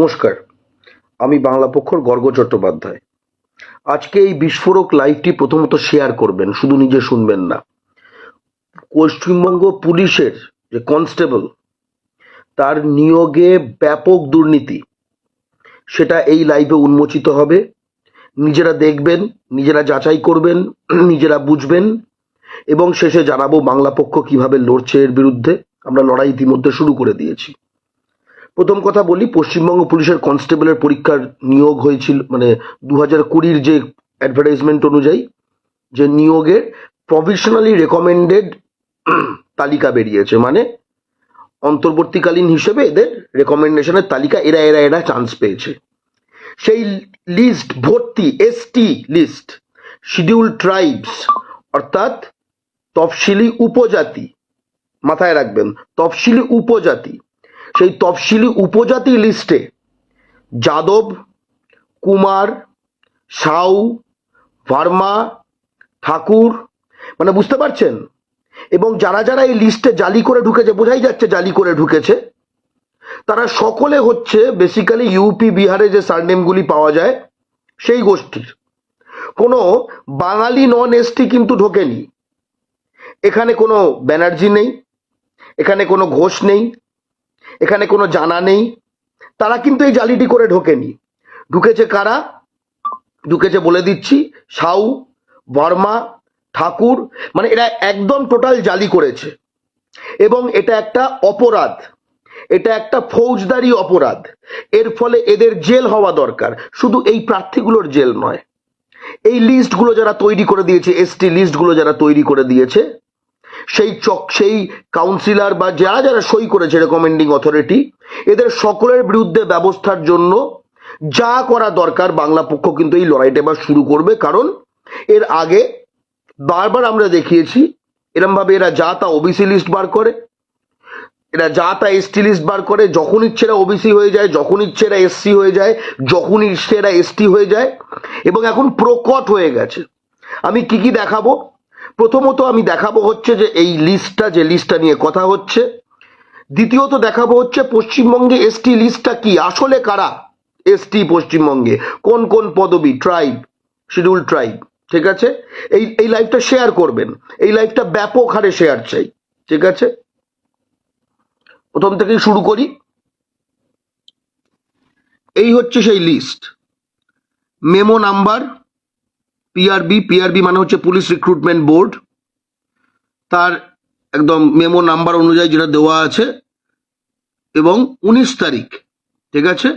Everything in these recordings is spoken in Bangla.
নমস্কার, আমি বাংলা পক্ষর গর্গ চট্টোপাধ্যায়। আজকে এই বিস্ফোরক লাইভটি প্রথমত শেয়ার করবেন, শুধু নিজে শুনবেন না। পশ্চিমবঙ্গ পুলিশের যে কনস্টেবল, তার নিয়োগে ব্যাপক দুর্নীতি, সেটা এই লাইভে উন্মোচিত হবে। নিজেরা দেখবেন, নিজেরা যাচাই করবেন, নিজেরা বুঝবেন এবং শেষে জানাবো বাংলা পক্ষ কিভাবে লড়ছে এর বিরুদ্ধে। আমরা লড়াই ইতিমধ্যে শুরু করে দিয়েছি। প্রথম কথা বলি, পশ্চিমবঙ্গ পুলিশের কনস্টেবলের পরীক্ষার নিয়োগ হয়েছিল, মানে 2020 যে অ্যাডভার্টাইজমেন্ট অনুযায়ী যে নিয়োগের প্রভিশনালি রেকমেন্ডেড তালিকা বেরিয়েছে, মানে অন্তর্বর্তীকালীন হিসেবে এদের রেকমেন্ডেশনের তালিকা, এরা চান্স পেয়েছে। সেই লিস্ট ভর্তি এসটি লিস্ট, শিডিউল ট্রাইবস অর্থাৎ তফসিলি উপজাতি, মাথায় রাখবেন তফসিলি উপজাতি, সেই তফসিলি উপজাতি লিস্টে যাদব, কুমার, সাউ, ভার্মা, ঠাকুর, মানে বুঝতে পারছেন। এবং যারা যারা এই লিস্টে জালি করে ঢুকেছে, বোঝাই যাচ্ছে জালি করে ঢুকেছে, তারা সকলে হচ্ছে বেসিক্যালি ইউপি বিহারে যে সারনেমগুলি পাওয়া যায় সেই গোষ্ঠীর। কোনো বাঙালি নন এসটি কিন্তু ঢোকেনি। এখানে কোনো ব্যানার্জি নেই, এখানে কোনো ঘোষ নেই, এখানে কোনো জানা নেই। তারা কিন্তু এই জালিটি করে ঢোকেনি। ঢুকেছে কারা? ঢুকেছে বলে দিচ্ছি, সাউ, বর্মা, ঠাকুর, মানে এরা একদম টোটাল জালি করেছে। এবং এটা একটা অপরাধ, এটা একটা ফৌজদারি অপরাধ। এর ফলে এদের জেল হওয়া দরকার। শুধু এই প্রার্থীগুলোর জেল নয়, এই লিস্টগুলো যারা তৈরি করে দিয়েছে, এসটি লিস্টগুলো যারা তৈরি করে দিয়েছে, সেই কাউন্সিলর বা যারা যারা সই করেছে রেকমেন্ডিং অথরিটি, এদের সকলের বিরুদ্ধে ব্যবস্থার জন্য যা করা দরকার বাংলা পক্ষ কিন্তু এই লড়াইটা এবার শুরু করবে। কারণ এর আগে বারবার আমরা দেখিয়েছি এরম ভাবে এরা যা তা ওবিসি লিস্ট বার করে, এরা যা তা এসটি লিস্ট বার করে, যখন ইচ্ছে এরা ওবিসি হয়ে যায়, যখন ইচ্ছে এরা এসসি হয়ে যায়, যখন ইচ্ছে এরা এসটি হয়ে যায়, এবং এখন প্রকট হয়ে গেছে। আমি কি কি দেখাবো? প্রথমত আমি দেখাবো হচ্ছে যে এই লিস্টটা, যে লিস্টটা নিয়ে কথা হচ্ছে। দ্বিতীয়ত দেখাবো হচ্ছে পশ্চিমবঙ্গে এসটি লিস্টটা কি, আসলে কারা এসটি পশ্চিমবঙ্গে, কোন কোন পদবি, ট্রাইব, শিডিউল ট্রাইব। ঠিক আছে, এই লাইভটা শেয়ার করবেন, এই লাইভটা ব্যাপক হারে শেয়ার চাই। ঠিক আছে, প্রথম থেকেই শুরু করি। এই হচ্ছে সেই লিস্ট, মেমো নাম্বার পিআরবি মানে হচ্ছে পুলিশ রিক্রুটমেন্ট বোর্ড, তার একদম মেমো নাম্বার অনুযায়ী যেটা দেওয়া আছে, এবং 19 তারিখ, ঠিক আছে,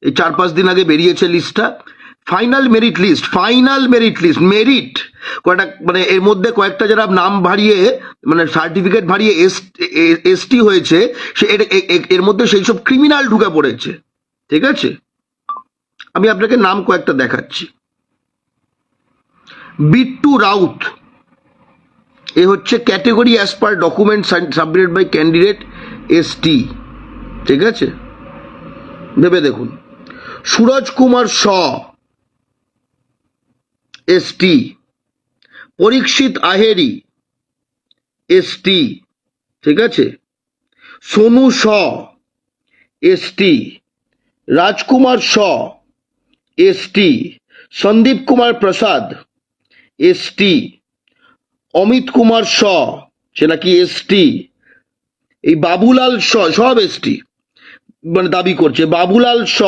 এই 4-5 দিন আগে বেরিয়েছে লিস্টটা। ফাইনাল মেরিট লিস্ট, মেরিট কয়েকটা, মানে এর মধ্যে কয়েকটা যারা নাম ভারিয়ে, মানে সার্টিফিকেট ভারিয়ে এসটি হয়েছে, সে এর মধ্যে সেই সব ক্রিমিনাল ঢুকে পড়েছে। ঠিক আছে, আমি আপনাকে নাম কয়েকটা দেখাচ্ছি। বিট্টু রাউত, এ হচ্ছে category as per document submitted by candidate ST. ঠিক আছে, ভেবে দেখুন। সুরজ কুমার শ, এসটি। পরীক্ষিত আহেরি, এসটি। ঠিক আছে, Sonu Shaw, ST. Rajkumar Shaw, ST. Sandeep Kumar Prasad, ST. Amit Kumar Shaw, সে নাকি এসটি। এই বাবুলাল শ, সব এসটি, মানে দাবি করছে। বাবুলাল শ,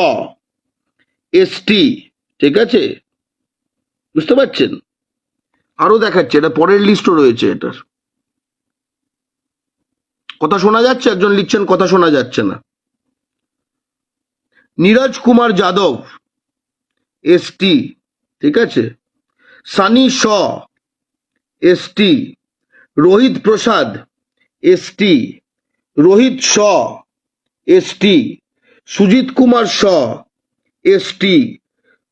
এসটি। ঠিক আছে, বুঝতে পারছেন? আরো দেখাচ্ছে, এটা পরের লিস্টও রয়েছে। এটার কথা শোনা যাচ্ছে, একজন লিখছেন কথা শোনা যাচ্ছে না। নীরজ কুমার যাদব, এসটি। ঠিক আছে, সানি শ, এসটি। রোহিত প্রসাদ, এসটি। রোহিত শ, ST. Sujit Kumar Shaw, ST.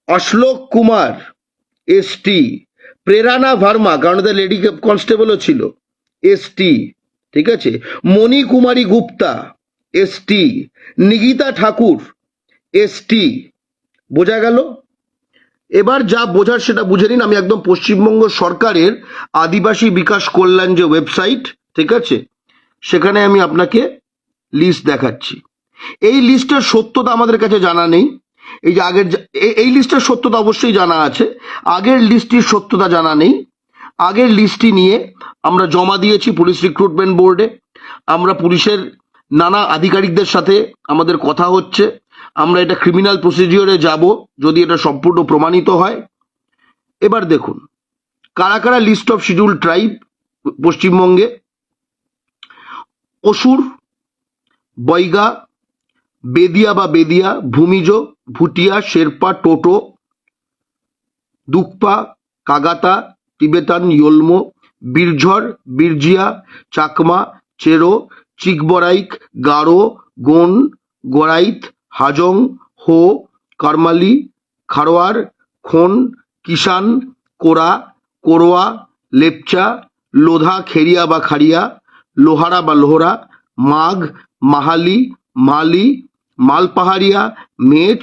অশ্লোক Kumar, ST. প্রেরণা ভার্মা, কারণ তাদের লেডি কনস্টেবলও ছিল, এসটি। ঠিক আছে, মণি কুমারী গুপ্তা, এসটি। নিগিতা ঠাকুর, এসটি। বোঝা গেল? এবার যা বোঝার সেটা বুঝে নিন। আমি একদম পশ্চিমবঙ্গ সরকারের আদিবাসী বিকাশ কল্যাণ যে ওয়েবসাইট, ঠিক আছে, সেখানে আমি আপনাকে লিস্ট দেখাচ্ছি। এই লিস্টের সত্যতা আমাদের কাছে জানা নেই। এই যে আগের এই লিস্টের সত্যতা অবশ্যই জানা আছে, আগের লিস্টটির সত্যতা জানা নেই। আগের লিস্টটি নিয়ে আমরা জমা দিয়েছি পুলিশ রিক্রুটমেন্ট বোর্ডে। আমরা পুলিশের নানা আধিকারিকদের সাথে আমাদের কথা হচ্ছে, আমরা এটা ক্রিমিনাল প্রসিডিওরে যাব যদি এটা সম্পূর্ণ প্রমাণিত হয়। এবার দেখুন কারা কারা লিস্ট অফ শিডিউল ট্রাইব পশ্চিমবঙ্গে: অসুর, বৈগা, বেদিয়া বা বেদিয়া, ভূমিজ, ভুটিয়া, শেরপা, টোটো, দুকপা, কাগাতা, তিবেতান, ইয়োলমো, বীরঝর, বীরজিয়া, চাকমা, চেরো, চিকবরাইক, গারো, গোন, গোরাইত, হাজং, হো, কারমালি, খারোয়ার, খন, কিষান, কোরা, কোরোয়া, লেপচা, লোধা, খেরিয়া বা খাড়িয়া, লোহারা বা লোহরা, মাঘ, মাহালি, মালি, মালপাহাড়িয়া, মেচ,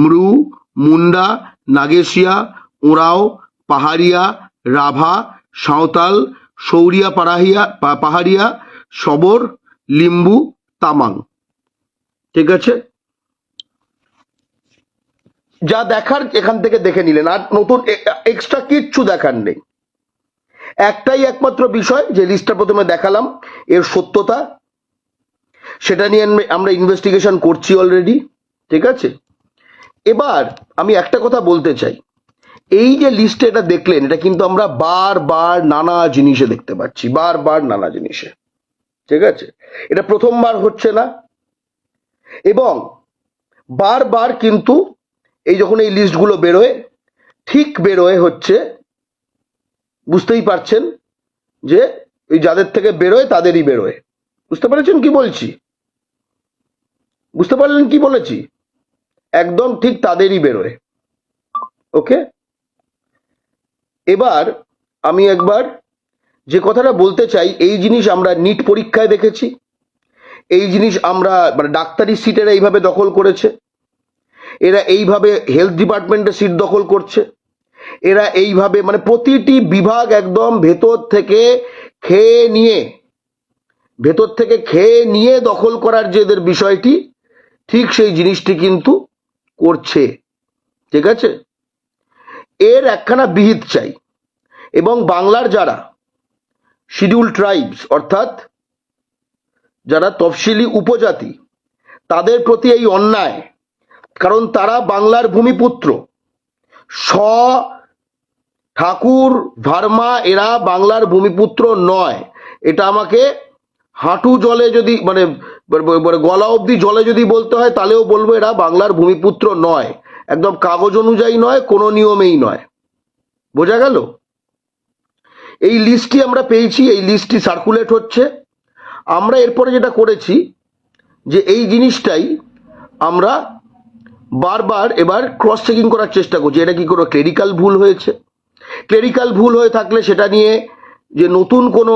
মৃু, মুন্ডা, নাগেশিয়া, ওঁরাও, পাহাড়িয়া, রাভা, সাঁওতাল, সৌরিয়া পাহাড়িয়া, সবর, লিম্বু, তামাং। ঠিক আছে, যা দেখার এখান থেকে দেখে নিলেন, আর নতুন এক্সট্রা কিচ্ছু দেখার নেই। একটাই একমাত্র বিষয় যে লিস্টটা প্রথমে দেখালাম এর সত্যতা, সেটা নিয়ে আমরা ইনভেস্টিগেশন করছি অলরেডি। ঠিক আছে, এবার আমি একটা কথা বলতে চাই, এই যে লিস্টে এটা দেখলেন, এটা কিন্তু আমরা বারবার নানা জিনিসে দেখতে পাচ্ছি, বারবার নানা জিনিসে। ঠিক আছে, এটা প্রথমবার হচ্ছে না, এবং বারবার কিন্তু এই যখন এই লিস্টগুলো বেরোয়, ঠিক বেরোয় হচ্ছে, বুঝতেই পারছেন যে এই যাদের থেকে বেরোয় তাদেরই বেরোয়। বুঝতে পেরেছেন কি বলছি? বুঝতে পারলেন কি বলেছি? একদম ঠিক তাদেরই বেরোয়। ওকে, এবার আমি একবার যে কথাটা বলতে চাই, এই জিনিস আমরা নিট পরীক্ষায় দেখেছি, এই জিনিস আমরা মানে ডাক্তারি সিটেরা এইভাবে দখল করেছে, এরা এইভাবে হেলথ ডিপার্টমেন্টে সিট দখল করছে, এরা এইভাবে মানে প্রতিটি বিভাগ একদম ভেতর থেকে খেয়ে নিয়ে দখল করার যে এদের বিষয়টি, ঠিক সেই জিনিসটি কিন্তু করছে। ঠিক আছে, এর একখানা বিহিত চাই। এবং বাংলার যারা শিডিউল ট্রাইবস অর্থাৎ যারা তফসিলি উপজাতি, তাদের প্রতি এই অন্যায়, কারণ তারা বাংলার ভূমিপুত্র। স ঠাকুর, ভার্মা এরা বাংলার ভূমিপুত্র নয়। এটা আমাকে হাঁটু জলে যদি মানে গলা অবধি জলে যদি বলতে হয় তাহলেও বলবো এরা বাংলার ভূমিপুত্র নয়, একদম কাগজ অনুযায়ী নয়, কোনো নিয়মেই নয়। বোঝা গেল? এই লিস্টটি আমরা পেয়েছি, এই লিস্টটি সার্কুলেট হচ্ছে। আমরা এরপরে যেটা করেছি যে এই জিনিসটাই আমরা বারবার এবার ক্রস চেকিং করার চেষ্টা করছি, এটা কি কোনো ক্লেরিক্যাল ভুল হয়েছে। ক্লেরিক্যাল ভুল হয়ে থাকলে সেটা নিয়ে যে নতুন কোনো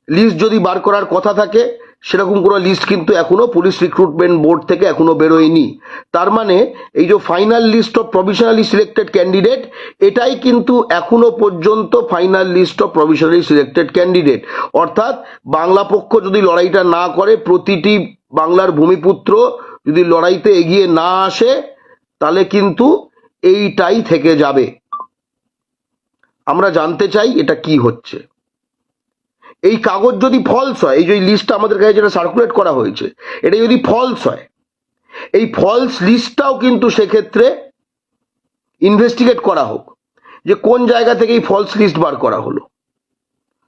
লিস্ট যদি বার করার কথা থাকে, সেরকম কোনো লিস্ট কিন্তু এখনো পুলিশ রিক্রুটমেন্ট বোর্ড থেকে এখনো বেরোয়নি। তার মানে এই যে final list of provisionally selected candidate, এটাই কিন্তু এখনো পর্যন্ত final list of provisionally selected candidate. অর্থাৎ বাংলা পক্ষ যদি লড়াইটা না করে, প্রতিটি বাংলার ভূমিপুত্র যদি লড়াইতে এগিয়ে না আসে, তাহলে কিন্তু এইটাই থেকে যাবে। আমরা জানতে চাই এটা কি হচ্ছে। এই কাগজ যদি ফলস হয়, এই যে লিস্টটা আমাদের কাছে যেটা সার্কুলেট করা হয়েছে, এটা যদি ফলস হয়, এই ফলস লিস্টটাও কিন্তু সেক্ষেত্রে ইনভেস্টিগেট করা হোক, যে কোন জায়গা থেকে এই ফলস লিস্ট বার করা হলো।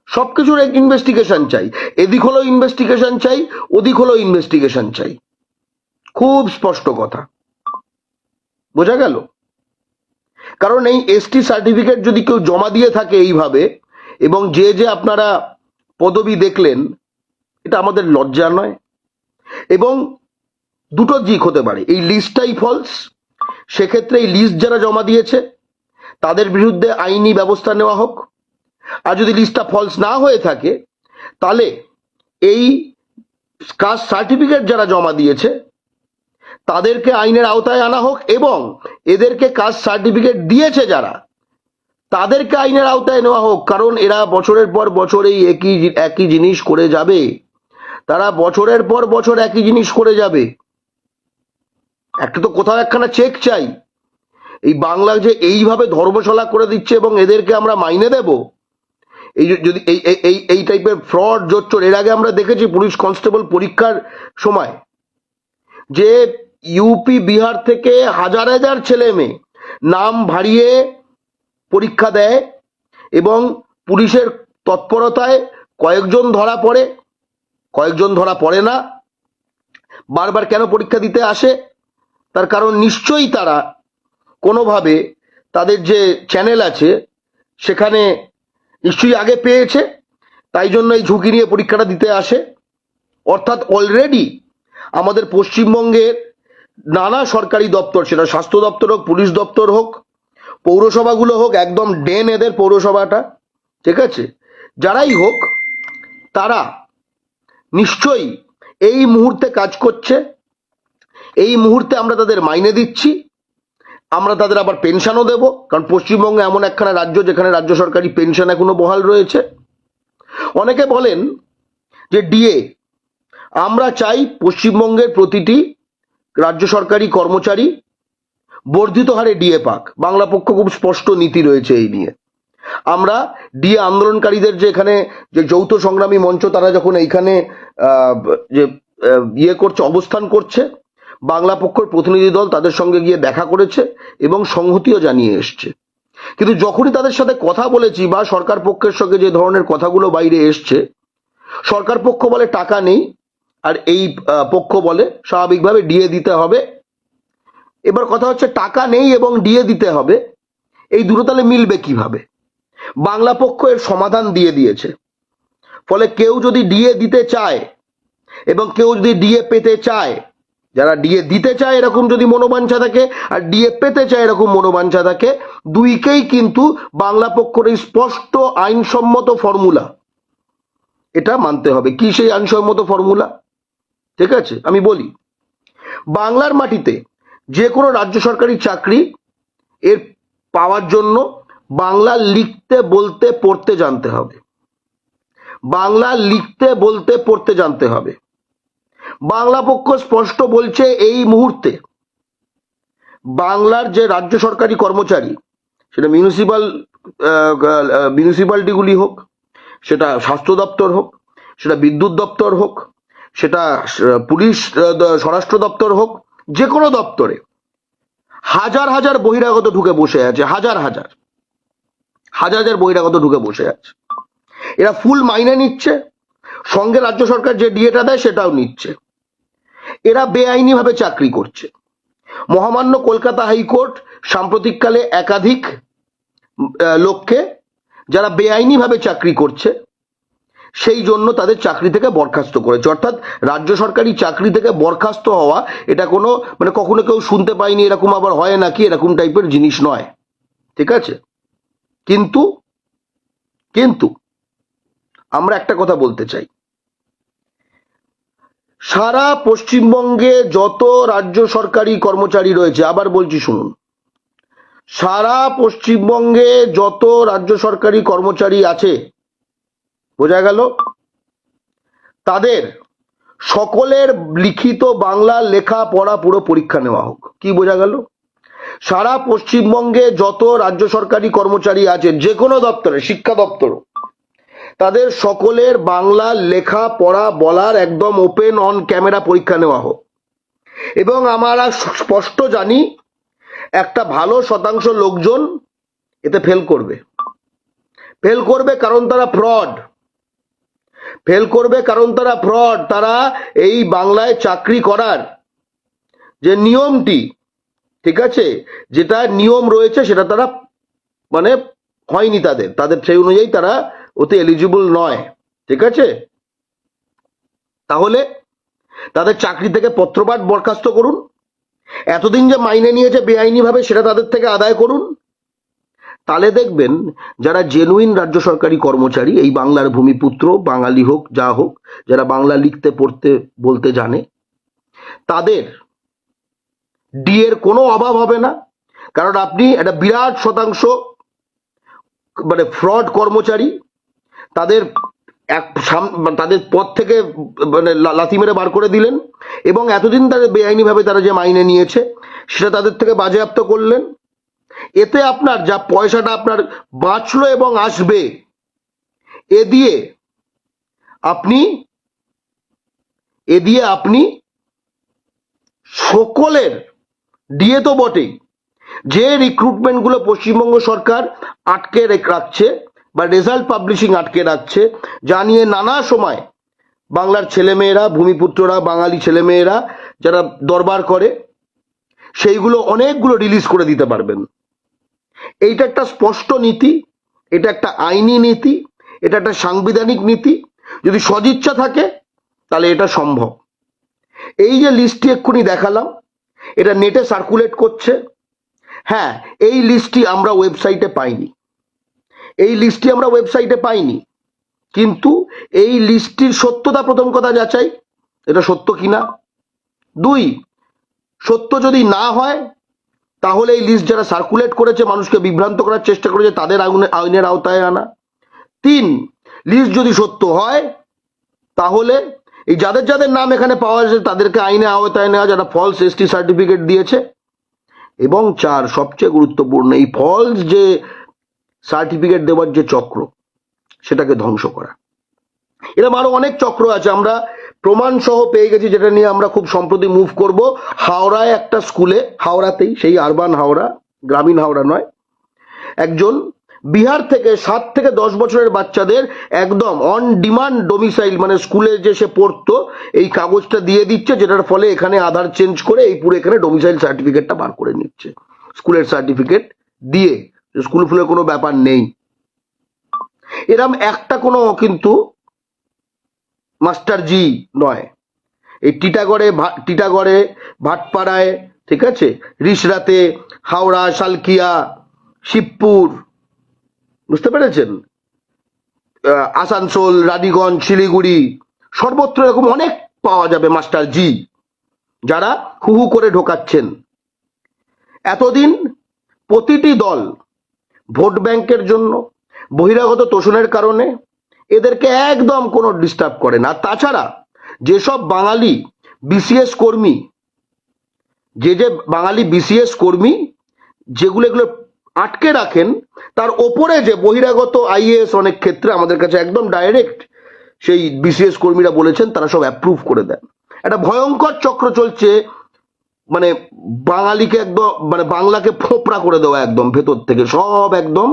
সবকিছুর এক ইনভেস্টিগেশন চাই, এদিক হলো ইনভেস্টিগেশন চাই, ওদিক হলো ইনভেস্টিগেশন চাই। খুব স্পষ্ট কথা, বোঝা গেল? কারণ এই এসটি সার্টিফিকেট যদি কেউ জমা দিয়ে থাকে এইভাবে, এবং যে যে আপনারা পদবি দেখলেন, এটা আমাদের লজ্জা নয়? এবং দুটো দিক হতে পারে, এই লিস্টটাই ফলস, সেক্ষেত্রে এই লিস্ট যারা জমা দিয়েছে তাদের বিরুদ্ধে আইনি ব্যবস্থা নেওয়া হোক। আর যদি লিস্টটা ফলস না হয়ে থাকে, তাহলে এই কাস্ট সার্টিফিকেট যারা জমা দিয়েছে তাদেরকে আইনের আওতায় আনা হোক, এবং এদেরকে কাস্ট সার্টিফিকেট দিয়েছে যারা, তাদেরকে আইনের আওতায় নেওয়া হোক। কারণ এরা বছরের পর বছর এই একই জিনিস করে যাবে, তারা বছরের পর বছর একই জিনিস করে যাবে। একটা তো কোথাও একখানা চেক চাই। এই বাংলা যে এইভাবে ধর্মশালা করে দিচ্ছে এবং এদেরকে আমরা মাইনে দেব, এই যদি এই এই এই টাইপের ফ্রড জোচ্চোর এর আগে আমরা দেখেছি পুলিশ কনস্টেবল পরীক্ষার সময় যে ইউপি বিহার থেকে হাজার হাজার ছেলে মেয়ে নাম ভারিয়ে পরীক্ষা দেয় এবং পুলিশের তৎপরতায় কয়েকজন ধরা পড়ে, কয়েকজন ধরা পড়ে না। বারবার কেন পরীক্ষা দিতে আসে? তার কারণ নিশ্চয়ই তারা কোনোভাবে তাদের যে চ্যানেল আছে সেখানে নিশ্চয়ই আগে পেয়েছে, তাই জন্য এই ঝুঁকি নিয়ে পরীক্ষাটা দিতে আসে। অর্থাৎ অলরেডি আমাদের পশ্চিমবঙ্গের নানা সরকারি দপ্তর, সেটা স্বাস্থ্য দপ্তর হোক, পুলিশ দপ্তর হোক, পৌরসভাগুলো হোক, একদম ডেন এদের পৌরসভাটা, ঠিক আছে, যারাই হোক তারা নিশ্চয়ই এই মুহূর্তে কাজ করছে। এই মুহূর্তে আমরা তাদের মাইনে দিচ্ছি, আমরা তাদের আবার পেনশনও দেব, কারণ পশ্চিমবঙ্গ এমন একখানা রাজ্য যেখানে রাজ্য সরকারি পেনশন এখনো বহাল রয়েছে। অনেকে বলেন যে ডিএ, আমরা চাই পশ্চিমবঙ্গের প্রতিটি রাজ্য সরকারি কর্মচারী বর্ধিত হারে ডিএ পাক। বাংলা পক্ষ খুব স্পষ্ট নীতি রয়েছে এই নিয়ে। আমরা ডিএ আন্দোলনকারীদের যে এখানে যে যৌথ সংগ্রামী মঞ্চ, তারা যখন এইখানে যে ইয়ে করছে, অবস্থান করছে, বাংলা পক্ষের প্রতিনিধি দল তাদের সঙ্গে গিয়ে দেখা করেছে এবং সংহতিও জানিয়ে এসছে। কিন্তু যখনই তাদের সাথে কথা বলেছি বা সরকার পক্ষের সঙ্গে যে ধরনের কথাগুলো বাইরে এসছে, সরকার পক্ষ বলে টাকা নেই, আর এই পক্ষ বলে স্বাভাবিকভাবে ডিএ দিতে হবে। এবার কথা হচ্ছে টাকা নেই এবং ডিএ দিতে হবে, এই দুটো তাহলে মিলবে কিভাবে? বাংলা পক্ষ এর সমাধান দিয়ে দিয়েছে। ফলে কেউ যদি ডিএ দিতে চায় এবং কেউ যদি ডিএ পেতে চায়, যারা ডিএ দিতে চায় এরকম যদি মনোবাঞ্ছা থাকে আর ডিএ পেতে চায় এরকম মনোবাঞ্ছা থাকে, দুইকেই কিন্তু বাংলা পক্ষের এই স্পষ্ট আইনসম্মত ফর্মুলা এটা মানতে হবে। কি সেই আইনসম্মত ফর্মুলা? ঠিক আছে, আমি বলি। বাংলার মাটিতে যে কোনো রাজ্য সরকারি চাকরি এর পাওয়ার জন্য বাংলা লিখতে বলতে পড়তে জানতে হবে। বাংলা লিখতে বলতে পড়তে জানতে হবে। বাংলা পক্ষ স্পষ্ট বলছে এই মুহূর্তে বাংলার যে রাজ্য সরকারি কর্মচারী, সেটা মিউনিসিপ্যালিটিগুলি হোক, সেটা স্বাস্থ্য দপ্তর হোক, সেটা বিদ্যুৎ দপ্তর হোক, সেটা পুলিশ স্বরাষ্ট্র দপ্তর হোক, যে কোনো দপ্তরে হাজার হাজার বহিরাগত ঢুকে বসে আছে, হাজার হাজার বহিরাগত ঢুকে বসে আছে। এরা ফুল মাইনে নিচ্ছে, সঙ্গে রাজ্য সরকার যে ডিএটা দেয় সেটাও নিচ্ছে। এরা বেআইনি ভাবে চাকরি করছে। মহামান্য কলকাতা হাইকোর্ট সাম্প্রতিককালে একাধিক লোককে যারা বেআইনি ভাবে চাকরি করছে সেই জন্য তাদের চাকরি থেকে বরখাস্ত করেছে। অর্থাৎ রাজ্য সরকারি চাকরি থেকে বরখাস্ত হওয়া এটা কোনো মানে কখনো কেউ শুনতে পাইনি এরকম আবার হয় নাকি, এরকম টাইপের জিনিস নয়, ঠিক আছে। কিন্তু কিন্তু আমরা একটা কথা বলতে চাই, সারা পশ্চিমবঙ্গে যত রাজ্য সরকারি কর্মচারী রয়েছে, আবার বলছি শুনুন, সারা পশ্চিমবঙ্গে যত রাজ্য সরকারি কর্মচারী আছে, বোঝা গেল, তাদের সকলের লিখিত বাংলা লেখা পড়া পুরো পরীক্ষা নেওয়া হোক। কি বোঝা গেল? সারা পশ্চিমবঙ্গে যত রাজ্য সরকারি কর্মচারী আছে, যে কোনো দপ্তরে, শিক্ষা দপ্তর, তাদের সকলের বাংলা লেখা পড়া বলার একদম ওপেন অন ক্যামেরা পরীক্ষা নেওয়া হোক। এবং আমরা স্পষ্ট জানি একটা ভালো শতাংশ লোকজন এতে ফেল করবে। ফেল করবে কারণ তারা ফ্রড, ফেল করবে কারণ তারা ফ্রড। তারা এই বাংলায় চাকরি করার যে নিয়মটি, ঠিক আছে, যেটা নিয়ম রয়েছে সেটা তারা মানে হয়নি, তাদের সেই অনুযায়ী তারা ওতে এলিজিবল নয়, ঠিক আছে। তাহলে তাদের চাকরি থেকে পত্রপাঠ বরখাস্ত করুন। এতদিন যে মাইনে নিয়েছে বেআইনি ভাবে সেটা তাদের থেকে আদায় করুন। তাহলে দেখবেন যারা জেনুইন রাজ্য সরকারি কর্মচারী, এই বাংলার ভূমিপুত্র, বাঙালি হোক যা হোক, যারা বাংলা লিখতে পড়তে বলতে জানে, তাদের ডিএর কোনো অভাব হবে না। কারণ আপনি একটা বিরাট শতাংশ মানে ফ্রড কর্মচারী, তাদের তাদের পদ থেকে মানে লাথি মেরে বার করে দিলেন, এবং এতদিন তাদের বেআইনিভাবে তারা যে মাইনে নিয়েছে সেটা তাদের থেকে বাজেয়াপ্ত করলেন। এতে আপনার যা পয়সাটা আপনার বাঁচলো এবং আসবে, এ দিয়ে আপনি সকলের দিয়ে তো বটেই, যে রিক্রুটমেন্টগুলো পশ্চিমবঙ্গ সরকার আটকে রাখছে বা রেজাল্ট পাবলিশিং আটকে রাখছে, যা নিয়ে নানা সময় বাংলার ছেলেমেয়েরা, ভূমিপুত্ররা, বাঙালি ছেলেমেয়েরা যারা দরবার করে, সেইগুলো অনেকগুলো রিলিজ করে দিতে পারবেন। এইটা একটা স্পষ্ট নীতি, এটা একটা আইনি নীতি, এটা একটা সাংবিধানিক নীতি। যদি সদিচ্ছা থাকে তাহলে এটা সম্ভব। এই যে লিস্টটি এক্ষুনি দেখালাম, এটা নেটে সার্কুলেট করছে। হ্যাঁ, এই লিস্টটি আমরা ওয়েবসাইটে পাইনি, কিন্তু এই লিস্টটির সত্যতা প্রথম কথা যাচাই, এটা সত্য কিনা। 2, সত্য যদি না হয় তাহলে এই লিস্ট যারা সার্কুলেট করেছে, মানুষকে বিভ্রান্ত করার চেষ্টা করেছে, তাদের আইনের আওতায় আনা। 3, লিস্ট যদি সত্য হয় তাহলে এই যাদের যাদের নাম এখানে পাওয়া যাচ্ছে তাদেরকে আইনে আওতায় নেওয়া, যারা ফলস এসটি সার্টিফিকেট দিয়েছে। এবং 4, সবচেয়ে গুরুত্বপূর্ণ, এই ফলস যে সার্টিফিকেট দেওয়ার যে চক্র, সেটাকে ধ্বংস করা। এরকম আরো অনেক চক্র আছে, আমরা প্রমাণ সহ পেয়ে গেছি, যেটা নিয়ে আমরা খুব সম্প্রতি মুভ করব। হাওড়ায় একটা স্কুলে, হাওড়াতেই, সেই আরবান হাওড়া, গ্রামীণ হাওড়া নয়, একজন বিহার থেকে 7 থেকে 10 বছরের বাচ্চাদের একদম অন ডিমান্ড ডোমিসাইল, মানে স্কুলে যে সে পড়তো এই কাগজটা দিয়ে দিচ্ছে, যেটার ফলে এখানে আধার চেঞ্জ করে এই পুরো এখানে ডোমিসাইল সার্টিফিকেটটা বার করে নিচ্ছে, স্কুলের সার্টিফিকেট দিয়ে, স্কুল ফুলের কোনো ব্যাপার নেই। এরম একটা কোনো কিন্তু মাস্টার জি নয়। এই টিটাগড়ে, ভাটপাড়ায়, ঠিক আছে, রিষড়াতে, হাওড়া, শালকিয়া, শিবপুর, বুঝতে পেরেছেন, আসানসোল, রানীগঞ্জ, শিলিগুড়ি, সর্বত্র এরকম অনেক পাওয়া যাবে মাস্টার জি, যারা হু হু করে ঢোকাচ্ছেন। এতদিন প্রতিটি দল ভোট ব্যাংকের জন্য, বহিরাগত তোষণের কারণে এদেরকে একদম কোনো ডিস্টার্ব করে না। তাছাড়া যেসব বাঙালি বিসিএস কর্মী, যে বাঙালি বিসিএস কর্মী যেগুলো এগুলো আটকে রাখেন, তার ওপরে যে বহিরাগত আইএএস অনেক ক্ষেত্রে আমাদের কাছে একদম ডাইরেক্ট সেই বিসিএস কর্মীরা বলেছেন, তারা সব অ্যাপ্রুভ করে দেন। একটা ভয়ঙ্কর চক্র চলছে, মানে বাঙালিকে একদম, মানে বাংলাকে ফোপড়া করে দেওয়া, একদম ভেতর থেকে সব একদম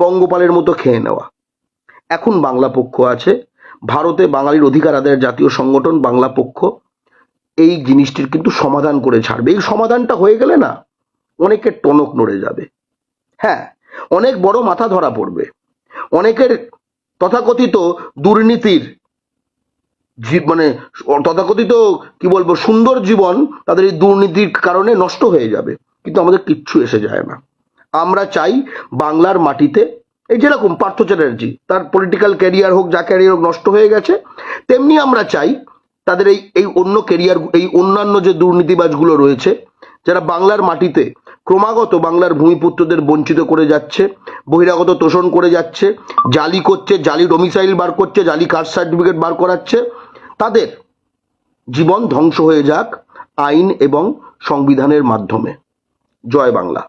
পঙ্গপালের মতো খেয়ে নেওয়া। এখন বাংলা পক্ষ আছে, ভারতে বাঙালির অধিকার আদায়ের জাতীয় সংগঠন বাংলা পক্ষ এই জিনিসটির কিন্তু সমাধান করে ছাড়বে। এই সমাধানটা হয়ে গেলে না, অনেকের টনক নড়ে যাবে। হ্যাঁ, অনেক বড় মাথা ধরা পড়বে, অনেকের তথাকথিত দুর্নীতির মানে তথাকথিত কি বলবো সুন্দর জীবন তাদের এই দুর্নীতির কারণে নষ্ট হয়ে যাবে। কিন্তু আমাদের কিচ্ছু এসে যায় না। আমরা চাই বাংলার মাটিতে, এই যেরকম পার্থ চ্যাটার্জি, তার পলিটিক্যাল ক্যারিয়ার হোক, যা ক্যারিয়ার হোক, নষ্ট হয়ে গেছে, তেমনি আমরা চাই তাদের এই অন্য ক্যারিয়ার, এই অন্যান্য যে দুর্নীতিবাজগুলো রয়েছে, যারা বাংলার মাটিতে ক্রমাগত বাংলার ভূমিপুত্রদের বঞ্চিত করে যাচ্ছে, বহিরাগত তোষণ করে যাচ্ছে, জালি করছে, জালি ডোমিসাইল বার করছে, জালি কাস্ট সার্টিফিকেট বার করাচ্ছে, তাদের জীবন ধ্বংস হয়ে যাক আইন এবং সংবিধানের মাধ্যমে। জয় বাংলা।